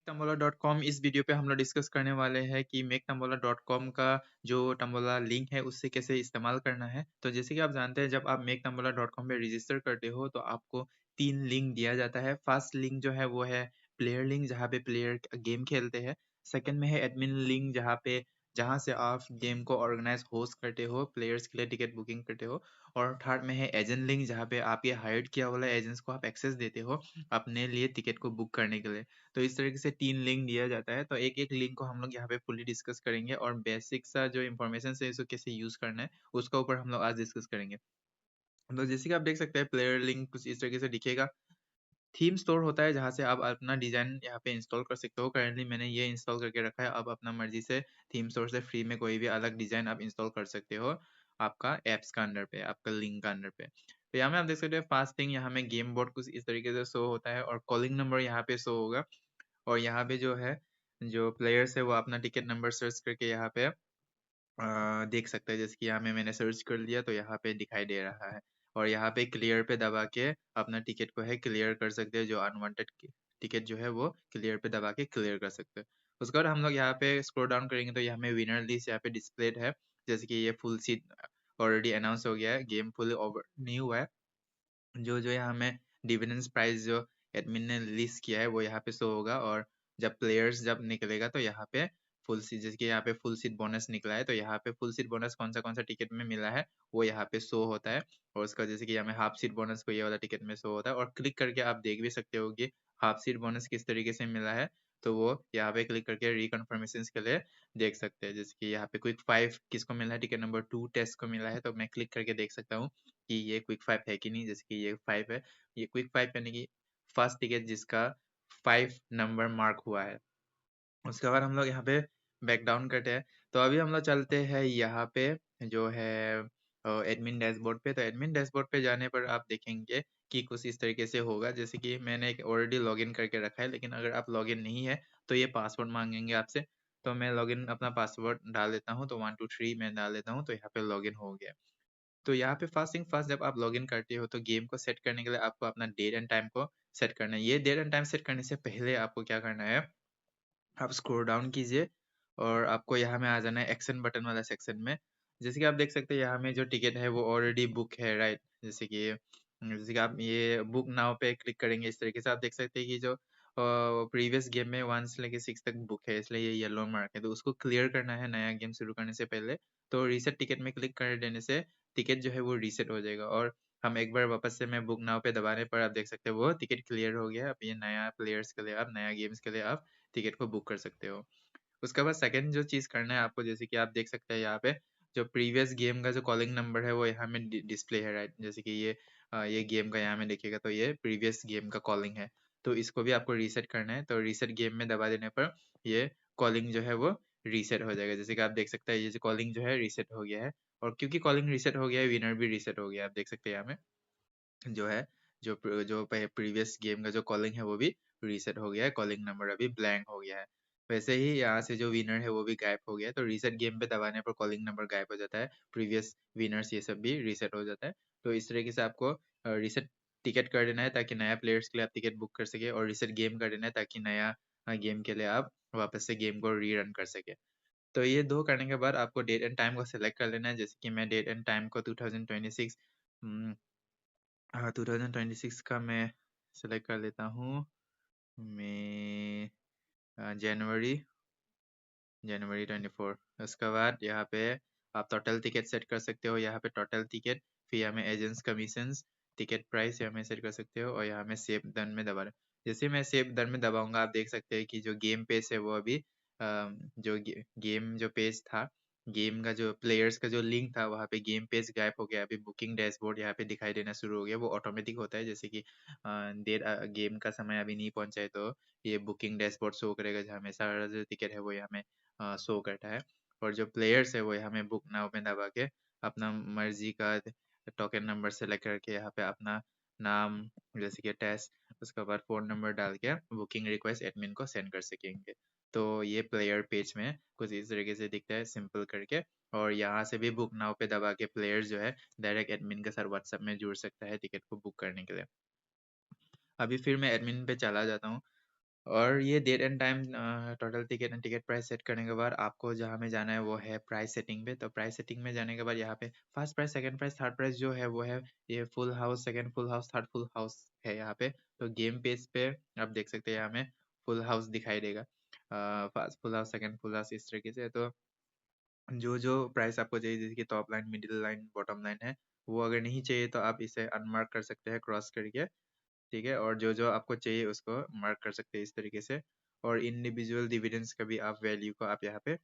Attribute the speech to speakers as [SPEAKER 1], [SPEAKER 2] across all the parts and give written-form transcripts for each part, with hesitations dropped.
[SPEAKER 1] टम्बोला.com इस वीडियो पे हम लोग डिस्कस करने वाले हैं कि मेक टम्बोला.com का जो टम्बोला लिंक है उससे कैसे इस्तेमाल करना है। तो जैसे कि आप जानते हैं जब आप मेक टम्बोला.com पे रजिस्टर करते हो तो आपको 3 लिंक दिया जाता है। फर्स्ट लिंक जो है वो है प्लेयर लिंक जहाँ पे प्लेयर गेम खेलते हैं। सेकंड में है एडमिन लिंक जहाँ से आप गेम को ऑर्गेनाइज होस्ट करते हो, प्लेयर्स के लिए टिकट बुकिंग करते हो। और थर्ड में है एजेंट लिंक जहाँ पे आप ये हायर्ड किया वाला एजेंट्स को आप एक्सेस देते हो अपने लिए टिकट को बुक करने के लिए। तो इस तरीके से 3 लिंक दिया जाता है, तो एक-एक लिंक को हम लोग यहाँ पे फुली डिस्कस करेंगे और बेसिक सा जो इन्फॉर्मेशन है इसको कैसे यूज़ करना है, उसका ऊपर हम लोग आज डिस्कस करेंगे। तो जैसे कि आप देख सकते हैं प्लेयर लिंक कुछ इस तरीके से दिखेगा। थीम स्टोर होता है जहाँ से आप अपना डिज़ाइन यहाँ पे इंस्टॉल कर सकते हो। करंटली मैंने ये इंस्टॉल करके रखा है, आप अपना मर्ज़ी से थीम स्टोर से फ्री में कोई भी अलग डिज़ाइन आप इंस्टॉल कर सकते हो, आपका ऐप्स का अंडर पे, आपका लिंक का अंडर पे। तो यहाँ में आप देख सकते हैं फर्स्ट थिंग यहाँ में गेम बोर्ड कुछ इस तरीके से शो होता है और कॉलिंग नंबर यहाँ पे शो होगा। और यहाँ पे जो है, जो प्लेयर्स है वो अपना टिकट नंबर सर्च करके यहाँ पे देख सकते हैं। जैसे कि यहाँ में मैंने सर्च कर लिया तो यहाँ पे दिखाई दे रहा है। और यहाँ पे क्लियर पे दबा के अपना टिकट को है क्लियर कर सकते हैं, जो अनवांटेड टिकट जो है वो क्लियर पे दबा के क्लियर कर सकते हैं। उसके बाद हम लोग यहाँ पे स्क्रॉल डाउन करेंगे तो यहाँ में विनर लिस्ट यहाँ पे डिस्प्लेड है। जैसे कि ये फुल सीट ऑलरेडी अनाउंस हो गया है, गेम फुल ओवर नहीं हुआ है। जो यहाँ हमें डिविडेंड प्राइस जो एडमिन ने लिस्ट किया है वो यहाँ पे शो होगा। और जब प्लेयर्स जब निकलेगा तो यहाँ पे फुल सीट, जैसे कि यहाँ पे फुल सीट बोनस निकला है तो यहाँ पे फुल सीट बोनस कौन सा टिकट में मिला है वो यहाँ पे शो होता है। और उसका जैसे कि यहाँ में हाफ सीट बोनस को ये वाला टिकट में शो होता है और क्लिक करके आप देख भी सकते हो कि हाफ सीट बोनस किस तरीके से मिला है। तो वो यहाँ पे क्लिक करके रिकन्फर्मेशन के लिए देख सकते हैं। जैसे कि यहाँ पे क्विक 5 किसको मिला है, टिकट नंबर 2 टेस्ट को मिला है, तो मैं क्लिक करके देख सकता हूँ कि ये क्विक 5 है कि नहीं। जैसे कि ये 5 है, ये क्विक 5 यानी कि फर्स्ट टिकट जिसका 5 नंबर मार्क हुआ है। उसके बाद हम लोग यहाँ पे बैक डाउन करते हैं। तो अभी हम लोग चलते हैं यहाँ पे जो है एडमिन डैशबोर्ड पे। तो एडमिन डैशबोर्ड पे जाने पर आप देखेंगे कि कुछ इस तरीके से होगा। जैसे कि मैंने एक ऑलरेडी लॉगिन करके रखा है, लेकिन अगर आप लॉगिन नहीं है तो ये पासवर्ड मांगेंगे आपसे। तो मैं लॉगिन अपना पासवर्ड डाल देता हूँ, तो 1 2 3 मैं डाल देता हूँ, तो यहाँ पे लॉगिन हो गया। तो यहाँ पे फर्स्ट थिंग फर्स्ट जब आप लॉगिन करते हो तो गेम को सेट करने के लिए आपको अपना डेट एंड टाइम को सेट करना है। ये डेट एंड टाइम सेट करने से पहले आपको क्या करना है, आप स्क्रॉल डाउन कीजिए और आपको यहाँ में आ जाना है एक्शन बटन वाला सेक्शन में। जैसे कि आप देख सकते हैं यहाँ में जो टिकट है वो ऑलरेडी बुक है, राइट। जैसे कि आप ये बुक नाउ पे क्लिक करेंगे, इस तरीके से आप देख सकते हैं कि जो प्रीवियस गेम में 1 से लेके 6 तक बुक है, इसलिए ये येलो मार्क है। तो उसको क्लियर करना है नया गेम शुरू करने से पहले। तो रीसेट टिकट में क्लिक कर देने से टिकट जो है वो रीसेट हो जाएगा। और हम एक बार वापस से मैं बुक नाउ पे दबाने पर आप देख सकते हैं वो टिकट क्लियर हो गया है। अब ये नया प्लेयर्स के लिए, आप नया गेम्स के लिए आप टिकट को बुक कर सकते हो। उसके बाद सेकंड जो चीज़ करना है आपको, जैसे कि आप देख सकते हैं यहाँ पे जो प्रीवियस गेम का जो कॉलिंग नंबर है वो यहाँ में डिस्प्ले है, राइट। जैसे कि ये गेम का यहाँ में देखिएगा तो ये प्रीवियस गेम का कॉलिंग है। तो इसको भी आपको रीसेट करना है, तो रीसेट गेम में दबा देने पर ये कॉलिंग जो है वो रीसेट हो जाएगा। जैसे कि आप देख सकते हैं ये जो कॉलिंग जो है रीसेट हो गया है। और क्योंकि कॉलिंग रीसेट हो गया है, विनर भी रीसेट हो गया है। आप देख सकते हैं यहाँ में जो है, जो प्रीवियस गेम का जो कॉलिंग है वो भी रीसेट हो गया है, कॉलिंग नंबर अभी ब्लैंक हो गया है। वैसे ही यहाँ से जो विनर है वो भी गायब हो गया है, तो रीसेट गेम पे दबाने पर कॉलिंग नंबर गायब हो जाता है, प्रीवियस विनर्स ये सब भी रीसेट हो जाता है। तो इस तरीके से आपको रीसेट टिकट कर देना है ताकि नया प्लेयर्स के लिए आप टिकट बुक कर सके, और रीसेट गेम कर देना है ताकि नया गेम के लिए आप वापस से गेम को रीरन कर सके। तो ये दो करने के बाद आपको डेट एंड टाइम को सिलेक्ट कर लेना है। जैसे कि मैं डेट एंड टाइम को 2026 हाँ, 2026 का मैं सेलेक्ट कर लेता हूँ। मैं जनवरी जनवरी 24। उसके बाद यहाँ पे आप टोटल टिकट सेट कर सकते हो। यहाँ पे टोटल टिकट, फिर यहाँ में एजेंट्स कमीशंस, टिकट प्राइस यहाँ में सेट कर सकते हो, और यहाँ में सेव डन में दबा जैसे मैं सेव डन में दबाऊंगा आप देख सकते हैं कि जो गेम पेज है वो अभी जो गेम जो पेज था, गेम का जो प्लेयर्स का जो लिंक था वहाँ पे गेम पेज गायब हो गया। अभी बुकिंग डैशबोर्ड यहाँ पे दिखाई देना शुरू हो गया। वो ऑटोमेटिक होता है, जैसे कि देर गेम का समय अभी नहीं पहुंचा है तो ये बुकिंग डैशबोर्ड शो करेगा जहाँ में सारा जो टिकट है वो यहाँ में शो करता है। और जो प्लेयर्स है वो यहाँ में बुक नाउ में दबा के अपना मर्जी का टोकन नंबर सेलेक्ट करके यहाँ पे अपना नाम, जैसे कि टेस्ट, उसके बाद फ़ोन नंबर डाल के बुकिंग रिक्वेस्ट एडमिन को सेंड कर सकेंगे। तो ये प्लेयर पेज में कुछ इस तरीके से दिखता है सिंपल करके। और यहाँ से भी बुक नाउ पे दबा के प्लेयर जो है डायरेक्ट एडमिन के साथ व्हाट्सएप में जुड़ सकता है टिकट को बुक करने के लिए। अभी फिर मैं एडमिन पे चला जाता हूँ। और ये date and time, total ticket and ticket price set करने के बाद आपको जहाँ में जाना है वो है प्राइस सेटिंग पे। तो प्राइस सेटिंग में जाने के बाद यहाँ पे first price, second price, third price जो है वो है ये full house, second full house, third full house है यहाँ पे। तो गेम पेज पे आप देख सकते हैं यहाँ में फुल हाउस दिखाई देगा, first full house, second full house, इस तरीके से। तो जो जो प्राइस आपको चाहिए, जैसे कि top line, middle line, bottom line है, वो अगर नहीं चाहिए तो आप इसे अनमार्क कर सकते हैं क्रॉस करके, ठीक है। और जो जो आपको चाहिए उसको मार्क कर सकते हैं इस तरीके से। और इंडिविजुअल डिविडेंड्स का भी आप वैल्यू को आप यहाँ पे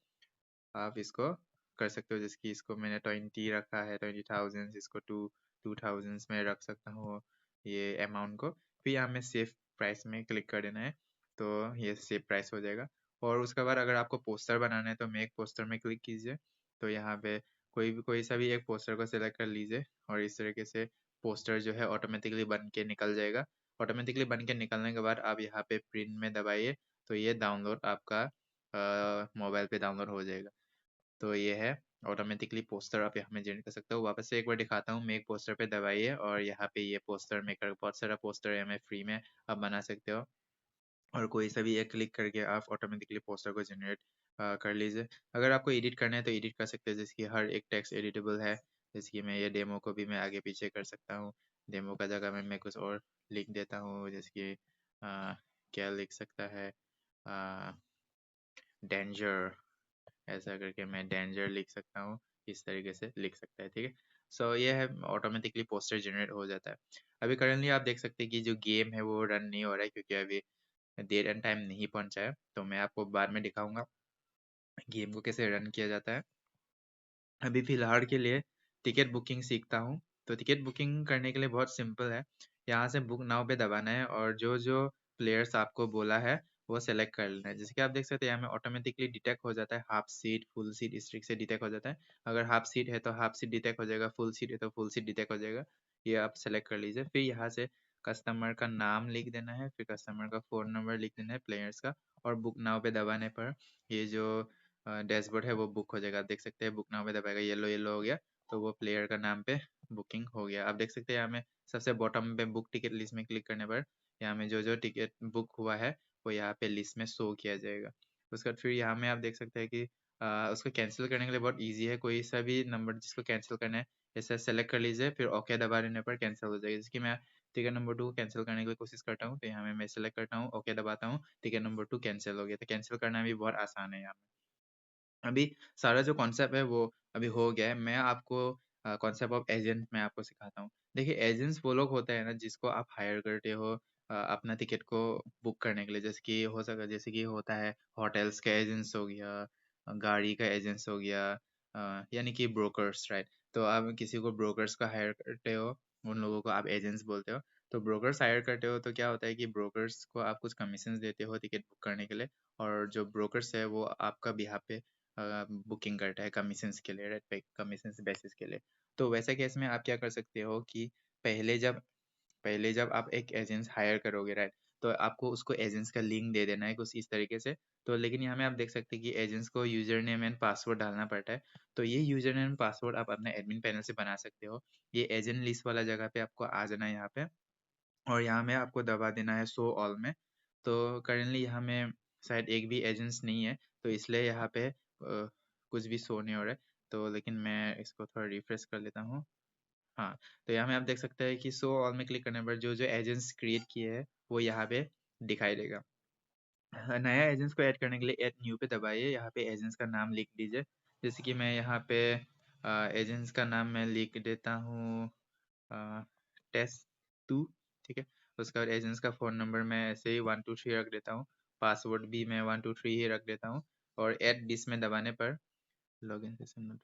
[SPEAKER 1] आप इसको कर सकते हो, जैसे कि इसको मैंने 20 रखा है, 20,000, इसको 2,000 में रख सकता हूँ ये अमाउंट को। फिर यहाँ में सेव प्राइस में क्लिक कर देना है, तो ये सेव प्राइस हो जाएगा। और उसके बाद अगर आपको पोस्टर बनाना है तो मेक पोस्टर में क्लिक कीजिए। तो यहाँ पे कोई सा भी एक पोस्टर को सिलेक्ट कर लीजिए, और इस तरीके से पोस्टर जो है ऑटोमेटिकली बन के निकल जाएगा। ऑटोमेटिकली बन के निकलने के बाद आप यहाँ पे प्रिंट में दबाइए, तो ये डाउनलोड आपका मोबाइल पे डाउनलोड हो जाएगा। तो ये है ऑटोमेटिकली पोस्टर आप यहाँ में जनरेट कर सकते हो। वापस से एक बार दिखाता हूँ, मेक पोस्टर पे दबाइए और यहाँ पे ये पोस्टर मेकर, बहुत सारा पोस्टर है, हमें फ्री में आप बना सकते हो। और कोई सा भी एक क्लिक करके आप ऑटोमेटिकली पोस्टर को जनरेट कर लीजिए। अगर आपको एडिट करना है तो एडिट कर सकते हैं, जैसे कि हर एक टेक्स्ट एडिटेबल है। जैसे कि मैं ये डेमो को भी मैं आगे पीछे कर सकता हूँ। डेमो का जगह में मैं कुछ और लिख देता हूँ, जैसे कि क्या लिख सकता है, डेंजर, ऐसा करके मैं डेंजर लिख सकता हूँ। इस तरीके से लिख सकता है, ठीक है। सो ये है ऑटोमेटिकली पोस्टर जनरेट हो जाता है। अभी करंटली आप देख सकते हैं कि जो गेम है वो रन नहीं हो रहा है, क्योंकि अभी डेट एंड टाइम नहीं पहुंचा है। तो मैं आपको बाद में दिखाऊंगा गेम को कैसे रन किया जाता है। अभी फिलहाल के लिए टिकट बुकिंग सीखता हूँ। तो टिकट बुकिंग करने के लिए बहुत सिंपल है, यहाँ से बुक नाउ पे दबाना है और जो जो प्लेयर्स आपको बोला है वो सेलेक्ट कर लेना है। जैसे कि आप देख सकते हैं यहाँ में ऑटोमेटिकली डिटेक्ट हो जाता है, हाफ सीट, फुल सीट, इस तरीके से डिटेक्ट हो जाता है। अगर हाफ सीट है तो हाफ सीट डिटेक्ट हो जाएगा, फुल सीट है तो फुल सीट डिटेक्ट हो जाएगा। ये आप सेलेक्ट कर लीजिए। फिर यहाँ से कस्टमर का नाम लिख देना है, फिर कस्टमर का फ़ोन नंबर लिख देना है प्लेयर्स का, और बुक नाउ पे दबाने पर ये जो डैशबोर्ड है वो बुक हो जाएगा। आप देख सकते हैं बुक नाउ पे दबाएगा, येलो येलो हो गया, तो वो प्लेयर का नाम पे बुकिंग हो गया। आप देख सकते हैं यहाँ में सबसे बॉटम पे बुक टिकट लिस्ट में क्लिक करने पर यहाँ में जो जो टिकट बुक हुआ है वो यहाँ पे लिस्ट में शो किया जाएगा। उसके बाद फिर यहाँ में आप देख सकते हैं कि उसको कैंसिल करने के लिए बहुत ईजी है। कोई सा भी नंबर जिसको कैंसिल करना है ऐसा सेलेक्ट कर लीजिए, फिर ओके दबा देने पर कैंसिल हो जाएगा। जैसे कि मैं टिकट नंबर 2 को कैंसिल करने की कोशिश करता हूँ, तो यहाँ में मैं सेलेक्ट करता हूँ, ओके दबाता हूँ, टिकट नंबर 2 कैंसिल हो गया। तो कैंसिल करना भी बहुत आसान है यहाँ में। अभी सारा जो कॉन्सेप्ट है वो अभी हो गया है। मैं आपको कॉन्सेप्ट ऑफ एजेंट मैं आपको सिखाता हूँ। देखिए, एजेंट्स वो लोग होते हैं ना जिसको आप हायर करते हो अपना टिकट को बुक करने के लिए। जैसे कि हो सका, जैसे कि होता है होटल्स का एजेंट्स हो गया, गाड़ी का एजेंट्स हो गया, यानी कि ब्रोकर्स, राइट। तो आप किसी को ब्रोकर्स का हायर करते हो, उन लोगों को आप एजेंट्स बोलते हो। तो ब्रोकर्स हायर करते हो तो क्या होता है कि ब्रोकर्स को आप कुछ कमीशन देते हो टिकट बुक करने के लिए, और जो ब्रोकर्स है वो आपका बिहाफ पे बुकिंग करता है कमीशंस के लिए, राइट, पे कमीशंस बेसिस के लिए। तो वैसे केस में आप क्या कर सकते हो कि पहले जब पहले जब आप एक एजेंट्स हायर करोगे, राइट, तो आपको उसको एजेंट्स का लिंक दे देना है कुछ इस तरीके से। तो लेकिन यहाँ में आप देख सकते हैं कि एजेंट्स को यूजर नेम एंड पासवर्ड डालना पड़ता है। तो ये यूजर नेम एंड पासवर्ड आप अपने एडमिन पैनल से बना सकते हो। ये एजेंट लिस्ट वाला जगह पे आपको आ जाना है यहाँ पे, और यहाँ में आपको दबा देना है शो ऑल में। तो करेंटली यहाँ में शायद एक भी एजेंट्स नहीं है, तो इसलिए यहाँ पे कुछ भी शो नहीं हो रहा है। तो लेकिन मैं इसको थोड़ा रिफ्रेश कर लेता हूँ। हाँ, तो यहाँ में आप देख सकते हैं कि शो ऑल में क्लिक करने पर जो जो एजेंट्स क्रिएट किए हैं वो यहाँ पे दिखाई देगा। हाँ, नया एजेंट्स को ऐड करने के लिए ऐड न्यू पे दबाइए, यहाँ पे एजेंट्स का नाम लिख दीजिए। जैसे कि मैं यहाँ पे एजेंट्स का नाम मैं लिख देता हूँ टेस्ट 2, ठीक है। उसके बाद एजेंट्स का फ़ोन नंबर मैं ऐसे ही 123 रख देता हूँ, पासवर्ड भी मैं 123 ही रख देता हूँ, और ऐड दिस में दबाने पर लॉगिन सेशन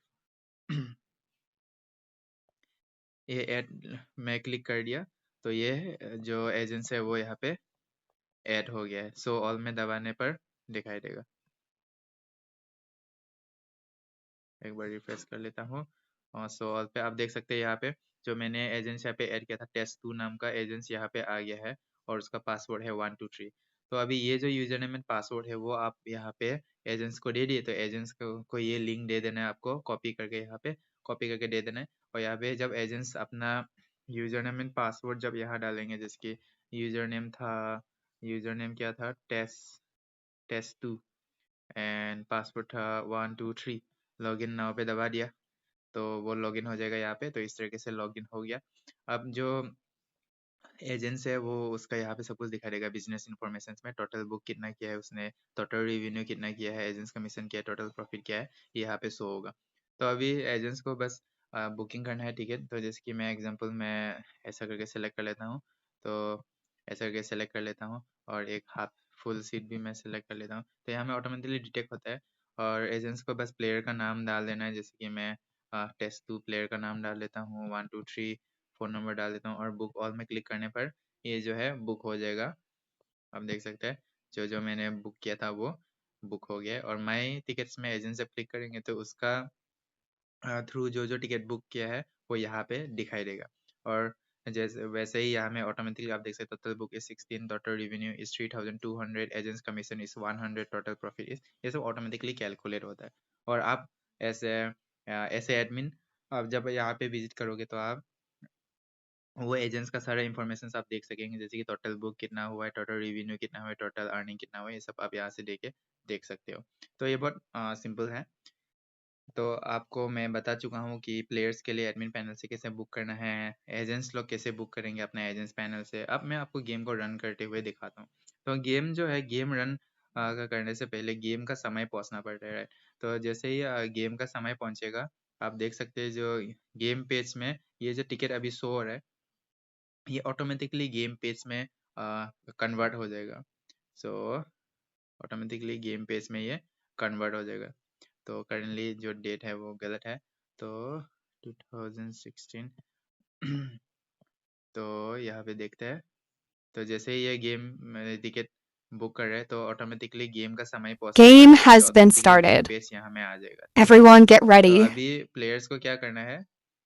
[SPEAKER 1] ये ऐड मैं क्लिक कर दिया, तो ये जो एजेंट्स है वो यहाँ पे ऐड हो गया है। सो ऑल में दबाने पर दिखाई देगा। एक बार रिफ्रेश कर लेता हूँ, और सो ऑल पे आप देख सकते हैं यहाँ पे जो मैंने एजेंट्स यहाँ पे ऐड किया था, टेस्ट 2 नाम का एजेंट्स यहाँ पे आ गया है, और उसका पासवर्ड है 123। तो अभी ये जो यूजर नेम एंड पासवर्ड है वो आप यहाँ पे एजेंट्स को दे दिए, तो एजेंट्स को ये लिंक दे देना है, आपको कॉपी करके यहाँ पे कॉपी करके दे देना है। और यहाँ पे जब एजेंट्स अपना यूजर नेम एंड पासवर्ड जब यहाँ डालेंगे, जैसे कि यूजर नेम था यूजर नेम क्या था, टेस्ट 2, एंड पासवर्ड था 123। लॉगिन नाउ पे दबा दिया तो वो लॉगिन हो जाएगा यहाँ पे। तो इस तरीके से लॉगिन हो गया। अब जो एजेंट्स है वो उसका यहाँ पे सब कुछ दिखा देगा बिजनेस इन्फॉर्मेशन में, टोटल बुक कितना किया है उसने, टोटल रेवेन्यू कितना किया है, एजेंट्स कमीशन क्या है, टोटल प्रॉफिट क्या है, ये यहाँ पे शो होगा। तो अभी एजेंट्स को बस बुकिंग करना है टिकट। तो जैसे कि मैं एग्जांपल मैं ऐसा करके सेलेक्ट कर लेता हूँ। तो ऐसा करके सेलेक्ट कर लेता हूँ और एक हाफ फुल सीट भी मैं सेलेक्ट कर लेता हूँ। तो यहाँ में ऑटोमेटिकली डिटेक्ट होता है और एजेंट्स को बस प्लेयर का नाम डाल देना है। जैसे कि मैं टेस्ट 2 प्लेयर का नाम डाल देता हूँ, 123 फ़ोन नंबर डाल देता हूँ और बुक ऑल में क्लिक करने पर ये जो है बुक हो जाएगा। आप देख सकते हैं जो जो मैंने बुक किया था वो बुक हो गया। और माई टिकट्स में एजेंट जब क्लिक करेंगे तो उसका थ्रू जो जो टिकट बुक किया है वो यहाँ पे दिखाई देगा। और जैसे वैसे ही यहाँ में ऑटोमेटिकली आप देख सकते total book is 16, total revenue is 3200, agents commission is 100, total profit is, ये सब ऑटोमेटिकली कैलकुलेट होता है। और आप ऐसे ऐसे एडमिन आप जब यहाँ पे विजिट करोगे तो आप वो एजेंट्स का सारा इन्फॉर्मेशन आप देख सकेंगे। जैसे कि टोटल बुक कितना हुआ है, टोटल रेवेन्यू कितना हुआ है, टोटल अर्निंग कितना हुआ है, ये सब आप यहाँ से देख सकते हो। तो ये बहुत सिंपल है। तो आपको मैं बता चुका हूँ कि प्लेयर्स के लिए एडमिन पैनल से कैसे बुक करना है, एजेंट्स लोग कैसे बुक करेंगे अपने एजेंट्स पैनल से। अब मैं आपको गेम को रन करते हुए दिखाता हूँ। तो गेम जो है गेम रन करने से पहले गेम का समय पहुँचना पड़ता है। तो जैसे ही गेम का समय पहुँचेगा आप देख सकते हैं जो गेम पेज में ये जो टिकट अभी शो हो रहा है ये ऑटोमेटिकली गेम पेज में कन्वर्ट हो जाएगा। सो ऑटोमेटिकली गेम पेज में ये कन्वर्ट हो जाएगा। तो करेंटली जो डेट है वो गलत है, तो 2016 तो यहाँ पे देखते हैं। तो जैसे ही ये गेम टिकट बुक कर रहे हैं तो ऑटोमेटिकली गेम का समय पहुंचने
[SPEAKER 2] Game
[SPEAKER 1] पर
[SPEAKER 2] has been
[SPEAKER 1] automatically game
[SPEAKER 2] started.
[SPEAKER 1] Page यहाँ में आ जाएगा। ठीक है,
[SPEAKER 2] Everyone get
[SPEAKER 1] तो
[SPEAKER 2] ready.
[SPEAKER 1] अभी प्लेयर्स को क्या करना है,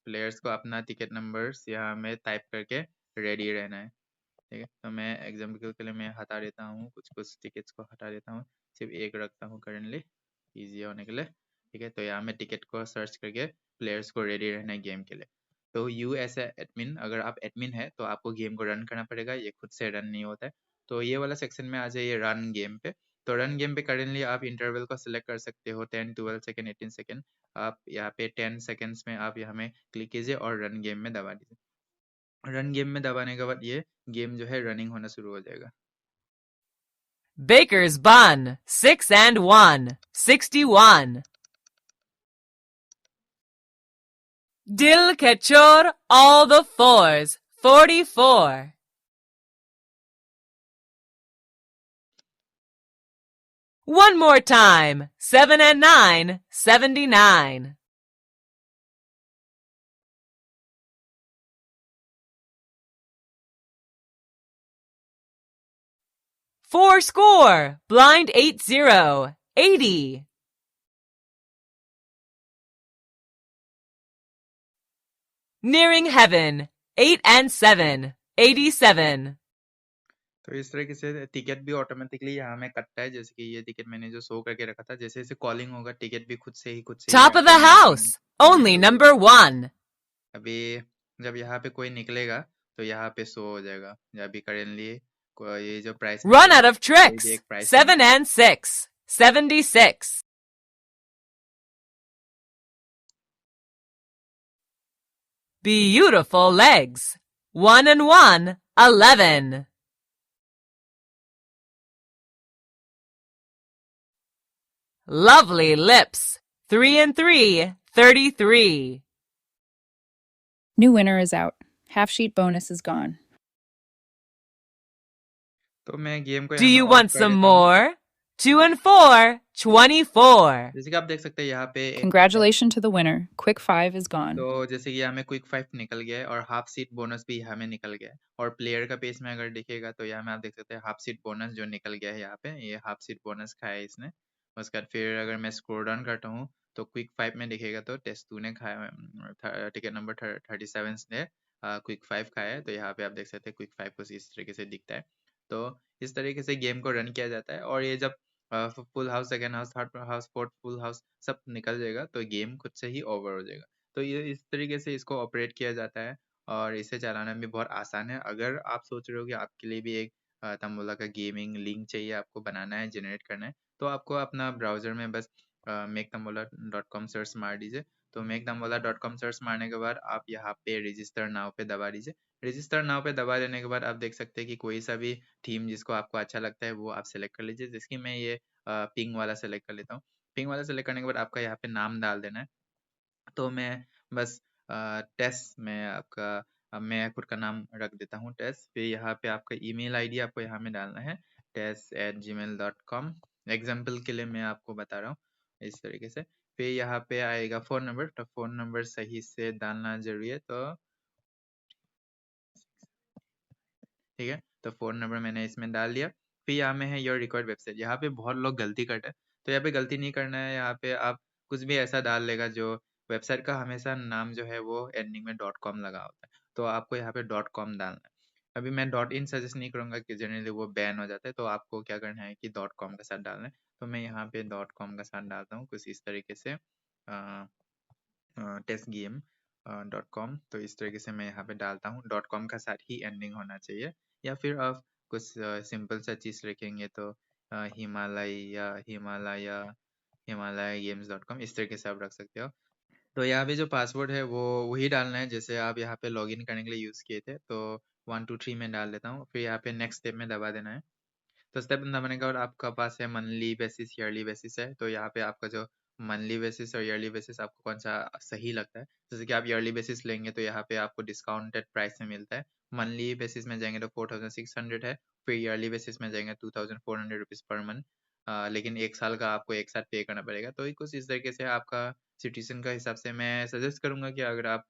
[SPEAKER 1] प्लेयर्स को अपना टिकट नंबर्स यहाँ में टाइप करके रेडी रहना है। ठीक है, तो मैं एग्जाम्पल के लिए मैं हटा देता हूँ, कुछ टिकट्स को हटा देता हूँ, सिर्फ एक रखता हूँ करेंटली ईजी होने के लिए। ठीक है, तो यहाँ में टिकट को सर्च करके प्लेयर्स को रेडी रहना है गेम के लिए। तो यू एज ए एडमिन, अगर आप एडमिन है तो आपको गेम को रन करना पड़ेगा, ये खुद से रन नहीं होता है। तो ये वाला सेक्शन में आ जाइए रन गेम पे। तो रन गेम पे करेंटली आप इंटरवल को सिलेक्ट कर सकते हो, 10, 12 सेकेंड, 18 सेकेंड। आप यहाँ पे 10 सेकेंड्स में आप यहाँ में क्लिक कीजिए और रन गेम में दबा दीजिए। रन गेम में दबाने के बाद ये गेम जो है रनिंग होना शुरू हो जाएगा।
[SPEAKER 3] Baker's bun, 6 and 1, 61. Dil Kachor, all the fours, 44. One more time, 7 and 9, 79. Four score, blind 80, 80. Nearing heaven, 8 and 7, 87.
[SPEAKER 1] तो इस तरीके से टिकट भी ऑटोमेटिकली यहाँ में कटता है। जैसे कि ये टिकट मैंने जो शो करके रखा था, जैसे जैसे कॉलिंग होगा टिकट भी खुद से ही
[SPEAKER 3] Top
[SPEAKER 1] यहाँ
[SPEAKER 3] of
[SPEAKER 1] पे
[SPEAKER 3] the
[SPEAKER 1] मार्किंग
[SPEAKER 3] house,
[SPEAKER 1] होना
[SPEAKER 3] only
[SPEAKER 1] शुरू हो
[SPEAKER 3] number
[SPEAKER 1] जाएगा।
[SPEAKER 3] 1.
[SPEAKER 1] अभी जब यहाँ पे कोई निकलेगा तो यहाँ पे शो हो जाएगा। अभी करेंटली ये जो प्राइस में
[SPEAKER 3] Run
[SPEAKER 1] है
[SPEAKER 3] out of
[SPEAKER 1] कोई भी
[SPEAKER 3] tricks,
[SPEAKER 1] एक प्राइस में
[SPEAKER 3] 7 and 6, 76. Beautiful legs, 1 and 1, 11. Lovely lips, 3 and 3, 33.
[SPEAKER 2] New winner is out. Half sheet bonus is gone.
[SPEAKER 1] तो मैं गेम को
[SPEAKER 3] Do
[SPEAKER 1] यहाँ में
[SPEAKER 3] you
[SPEAKER 1] ऑफ
[SPEAKER 3] want
[SPEAKER 1] कर
[SPEAKER 3] some
[SPEAKER 1] देता हूँ।
[SPEAKER 3] more? 2 and 4, 24.
[SPEAKER 1] जैसे कि आप देख सकते हैं यहाँ पे
[SPEAKER 2] Congratulations to the winner. Quick 5 is gone.
[SPEAKER 1] तो जैसे कि यहाँ में क्विक 5 निकल गया है और हाफ सीट बोनस भी यहाँ में निकल गया है। और प्लेयर का पेज में अगर दिखेगा तो यहाँ में आप देख सकते हैं हाफ सीट बोनस जो निकल गया है यहाँ पे, ये हाफ सीट बोनस खाया है इसने। उसके बाद फिर अगर मैं स्क्रॉल डाउन करता हूँ तो क्विक 5 में दिखेगा तो टेस्ट 2 ने खाया, टिकट नंबर 37 ने क्विक 5 खाया है। तो यहाँ पे आप देख सकते हैं क्विक 5 कुछ इस तरीके से दिखता है। तो इस तरीके से गेम को रन किया जाता है। और ये जब full house, second house, third house, fourth full house सब निकल जाएगा तो गेम खुद से ही ओवर हो जाएगा। तो ये इस तरीके से इसको ऑपरेट किया जाता है और इसे चलाना भी बहुत आसान है। अगर आप सोच रहे हो कि आपके लिए भी एक तंबोला का गेमिंग लिंक चाहिए, आपको बनाना है, जनरेट करना है, तो आपको अपना ब्राउज़र में बस मेकतंबोला.com सर्च मार दीजिए। तो मेकतंबोला.com सर्च मारने के बाद आप यहाँ पे रजिस्टर नाउ पे दबा दीजिए। रजिस्टर नाउ पे दबा देने के बाद आप देख सकते हैं कि कोई सा भी थीम जिसको आपको अच्छा लगता है वो आप सेलेक्ट कर लीजिए। जैसे कि मैं ये पिंक वाला सेलेक्ट कर लेता हूँ। पिंक वाला सेलेक्ट करने के बाद आपका यहाँ पे नाम डाल देना है। तो मैं बस टेस में आपका मैं खुद का नाम रख देता हूँ टेस। फिर यहाँ पे आपका ईमेल आईडी आपको यहाँ में डालना है tes@gmail.com। एग्जाम्पल के लिए मैं आपको बता रहा हूँ इस तरीके से। फिर यहाँ पे आएगा फ़ोन नंबर, तो फ़ोन नंबर सही से डालना जरूरी है। तो ठीक है, तो फ़ोन नंबर मैंने इसमें डाल दिया। फिर यहाँ में है योर रिक्वायर्ड वेबसाइट। यहाँ पे बहुत लोग गलती करते हैं, तो यहाँ पे गलती नहीं करना है। यहाँ पे आप कुछ भी ऐसा डाल लेगा जो वेबसाइट का हमेशा नाम जो है वो एंडिंग में डॉट कॉम लगा होता है, तो आपको यहाँ पे डॉट कॉम डालना है। अभी मैं डॉट इन सजेस्ट नहीं करूँगा कि जनरली वो बैन हो जाता है, तो आपको क्या करना है कि डॉट कॉम के साथ डालना है। तो मैं यहाँ पे डॉट कॉम के साथ डालता हूँ कुछ इस तरीके से testgame.com। तो इस तरीके से मैं यहाँ पे डालता हूँ, डॉट कॉम का साथ ही एंडिंग होना चाहिए। या फिर आप कुछ सिंपल सा चीज़ लिखेंगे तो हिमालय या हिमालय गेम्स.com इस तरीके से आप रख सकते हो। तो यहाँ पे जो पासवर्ड है वो वही डालना है जैसे आप यहाँ पे लॉगिन करने के लिए यूज़ किए थे। तो 123 में डाल देता हूँ। फिर यहाँ पे नेक्स्ट स्टेप में दबा देना है। तो स्टेप दबाने के बाद आपका पास है मंथली बेसिस, ईयरली बेसिस है। तो यहाँ पे आपका जो मंथली बेसिस और ईयरली बेसिस आपको कौन सा सही लगता है, जैसे कि आप ईयरली बेसिस लेंगे तो यहाँ पे आपको डिस्काउंटेड प्राइस में मिलता है। मंथली बेसिस में जाएंगे तो 4600 है। फिर ईयरली बेसिस में जाएंगे 2400 रुपीज़ पर मंथ। लेकिन एक साल का आपको एक साथ पे करना पड़ेगा। तो ये कुछ इस तरीके से आपका सिचुएशन का हिसाब से मैं सजेस्ट करूंगा कि अगर आप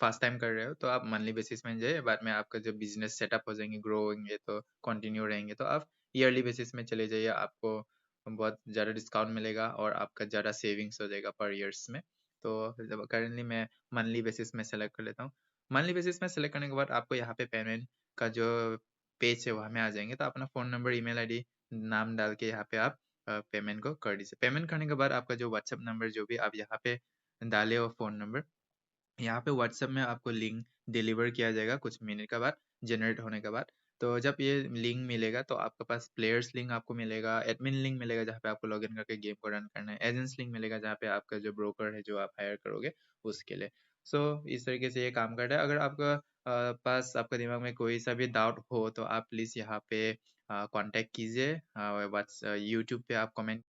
[SPEAKER 1] फर्स्ट टाइम कर रहे हो तो आप मंथली बेसिस में जाइए। बाद में आपका जब बिजनेस सेटअप हो जाएंगे, ग्रो होंगे, तो कंटिन्यू रहेंगे तो आप ईयरली बेसिस में चले जाइए। आपको बहुत ज़्यादा डिस्काउंट मिलेगा और आपका ज़्यादा सेविंग्स हो जाएगा पर ईयर्स में। तो करेंटली मैं मंथली बेसिस में सेलेक्ट कर लेता हूँ। मंथली बेसिस में सेलेक्ट करने के बाद आपको यहाँ पे पेमेंट का जो पेज है वहाँ में आ जाएंगे। तो अपना फ़ोन नंबर, ईमेल आईडी, नाम डाल के यहाँ पे आप पेमेंट को कर दीजिए। पेमेंट करने के बाद आपका जो व्हाट्सएप नंबर जो भी आप यहाँ पे डाले हो फ़ोन नंबर, यहाँ पे व्हाट्सएप में आपको लिंक डिलीवर किया जाएगा कुछ मिनट के बाद, जनरेट होने के बाद। तो जब ये लिंक मिलेगा तो आपके पास प्लेयर्स लिंक आपको मिलेगा, एडमिन लिंक मिलेगा जहाँ पे आपको लॉगिन करके गेम को रन करना है, एजेंट्स लिंक मिलेगा जहाँ पे आपका जो ब्रोकर है जो आप हायर करोगे उसके लिए। सो इस तरीके से ये काम करता है। अगर आपका पास आपका दिमाग में कोई सा भी डाउट हो तो आप प्लीज़ यहाँ पे कांटेक्ट कीजिए। व्हाट्स यूट्यूब पे आप कमेंट